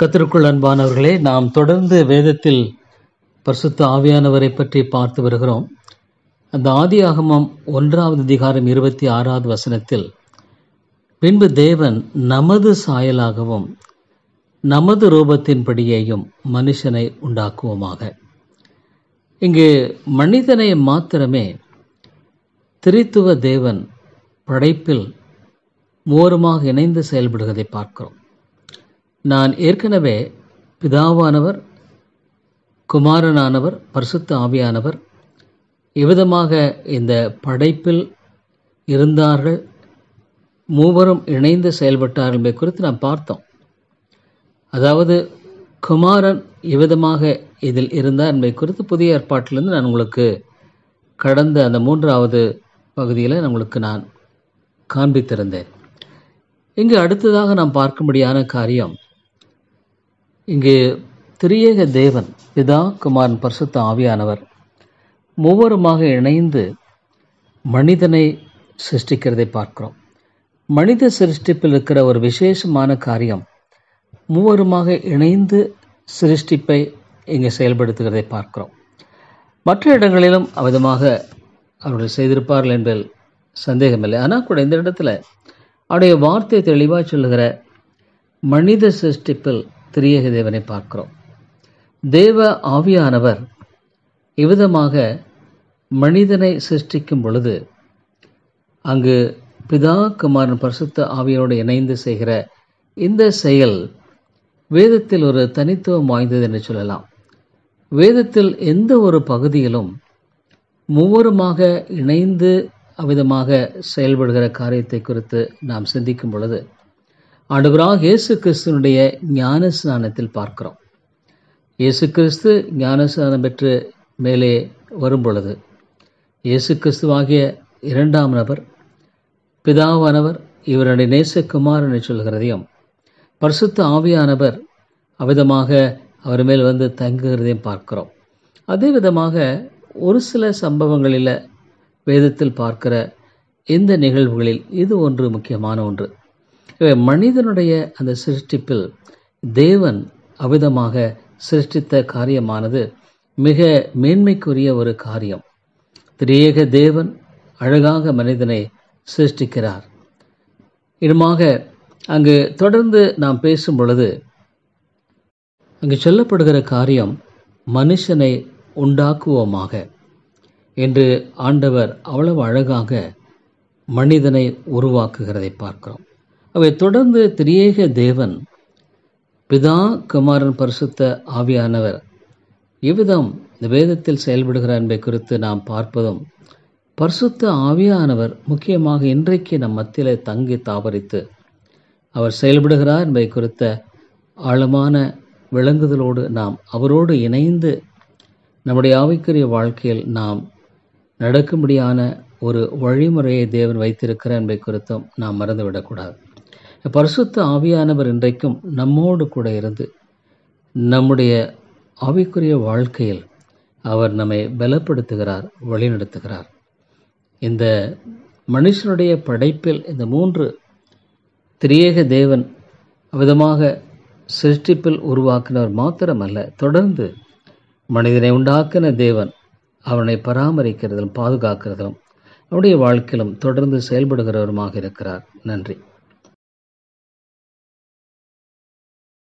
கர்த்தருக்குள் அன்பானவர்களே, நாம் தொடர்ந்து வேதத்தில் பரிசுத்த ஆவியானவரை பற்றி பார்த்து வருகிறோம். அந்த ஆதியாகமம் 1வது அதிகாரம் 26வது வசனத்தில், பின்பு தேவன் நமது சாயலாகவும் நமது ரூபத்தின்படியேயும் மனுஷனை உண்டாக்குவோமாக. இங்கு மனிதனை மாத்திரமே திரித்துவ தேவன் படைப்பில் மூவருமாக இணைந்து செயல்படுவதை பார்க்கிறோம். நான் ஏற்கனவே பிதாவானவர், குமாரனானவர், பரிசுத்த ஆவியானவர் இவ்விதமாக இந்த படைப்பில் இருந்தார்கள், மூவரும் இணைந்து செயல்பட்டார்கள் என்பதை குறித்து நாம் பார்த்தோம். அதாவது குமாரன் இவ்விதமாக இதில் இருந்தார் என்பதை குறித்து புதிய ஏற்பாட்டிலிருந்து நான் உங்களுக்கு கடந்த அந்த 3வது பகுதியில் உங்களுக்கு நான் காண்பித்திருந்தேன். இங்கு அடுத்ததாக நாம் பார்க்கும்படியான காரியம், இங்கு திரியேக தேவன் பிதா, குமாரன், பரிசுத்த ஆவியானவர் மூவருமாக இணைந்து மனிதனை சிருஷ்டிக்கிறதை பார்க்கிறோம். மனித சிருஷ்டிப்பில் இருக்கிற ஒரு விசேஷமான காரியம், மூவருமாக இணைந்து சிருஷ்டிப்பை இங்கு செயல்படுத்துகிறதை பார்க்கிறோம். மற்ற இடங்களிலும் அவ்விதமாக அவர்கள் செய்திருப்பார்கள் என்பதில் சந்தேகமில்லை. ஆனால் கூட இந்த இடத்துல அவருடைய வார்த்தை தெளிவாக சொல்லுகிற மனித சிருஷ்டிப்பில் திரியேக தேவனை பார்க்கிறோம். தேவ ஆவியானவர் இவ்விதமாக மனிதனை சிருஷ்டிக்கும் பொழுது அங்கு பிதா, குமாரன், பரிசுத்த ஆவியோடு இணைந்து செய்கிற இந்த செயல் வேதத்தில் ஒரு தனித்துவம் வாய்ந்தது என்று சொல்லலாம். வேதத்தில் எந்த ஒரு பகுதியிலும் மூவருமாக இணைந்து அவ்விதமாக செயல்படுகிற காரியத்தை குறித்து நாம் சிந்திக்கும் பொழுது ஆண்டவராக இயேசு கிறிஸ்துவனுடைய ஞான ஸ்நானத்தில் பார்க்கிறோம். இயேசு கிறிஸ்து ஞான ஸ்நானம் பெற்று மேலே வரும் பொழுது இயேசு கிறிஸ்துவாகிய 2ஆம் நபர் பிதாவானவர் இவருடைய நேசகுமாரன் என்று சொல்கிறதையும், பரிசுத்த ஆவியானவர் அவ்விதமாக அவர் மேல் வந்து தங்குகிறதையும் பார்க்கிறோம். அதே விதமாக ஒரு சில சம்பவங்களில் வேதத்தில் பார்க்கிற இந்த நிகழ்வுகளில் இது ஒன்று முக்கியமான ஒன்று. மனிதனுடைய அந்த சிருஷ்டிப்பில் தேவன் அவ்விதமாக சிருஷ்டித்த காரியமானது மிக மேன்மைக்குரிய ஒரு காரியம். திரியேக தேவன் அழகாக மனிதனை சிருஷ்டிக்கிறார். இதுமாக அங்கு தொடர்ந்து நாம் பேசும் பொழுது அங்கு சொல்லப்படுகிற காரியம், மனுஷனை உண்டாக்குவோமாக என்று ஆண்டவர் அவ்வளவு அழகாக மனிதனை உருவாக்குகிறதை பார்க்கிறோம். அவை தொடர்ந்து திரியேக தேவன் பிதா, குமாரன், பரிசுத்த ஆவியானவர் இவ்விதம் இந்த வேதத்தில் செயல்படுகிறார் என்பதை குறித்து நாம் பார்ப்பதும், பரிசுத்த ஆவியானவர் முக்கியமாக இன்றைக்கு நம் மத்தியில் தங்கி தாவரித்து அவர் செயல்படுகிறார் என்பதை குறித்த ஆழமான விளங்குதலோடு நாம் அவரோடு இணைந்து நம்முடைய ஆவிக்குரிய வாழ்க்கையில் நாம் நடக்கும்படியான ஒரு வழிமுறையை தேவன் வைத்திருக்கிறார் என்பதை குறித்தும் நாம் மறந்துவிடக்கூடாது. பரிசுத்த ஆவியானவர் இன்றைக்கும் நம்மோடு கூட இருந்து நம்முடைய ஆவிக்குரிய வாழ்க்கையில் அவர் நம்மை பலப்படுத்துகிறார், வழிநடத்துகிறார். இந்த மனுஷனுடைய படைப்பில் இந்த 3 திரியேக தேவன் அவ்விதமாக சிருஷ்டிப்பில் உருவாக்கினவர் மாத்திரமல்ல, தொடர்ந்து மனிதனை உண்டாக்கின தேவன் அவனை பராமரிக்கிறதிலும் பாதுகாக்கிறதிலும் அவனுடைய வாழ்க்கையிலும் தொடர்ந்து செயல்படுகிறவருமாக இருக்கிறார். நன்றி.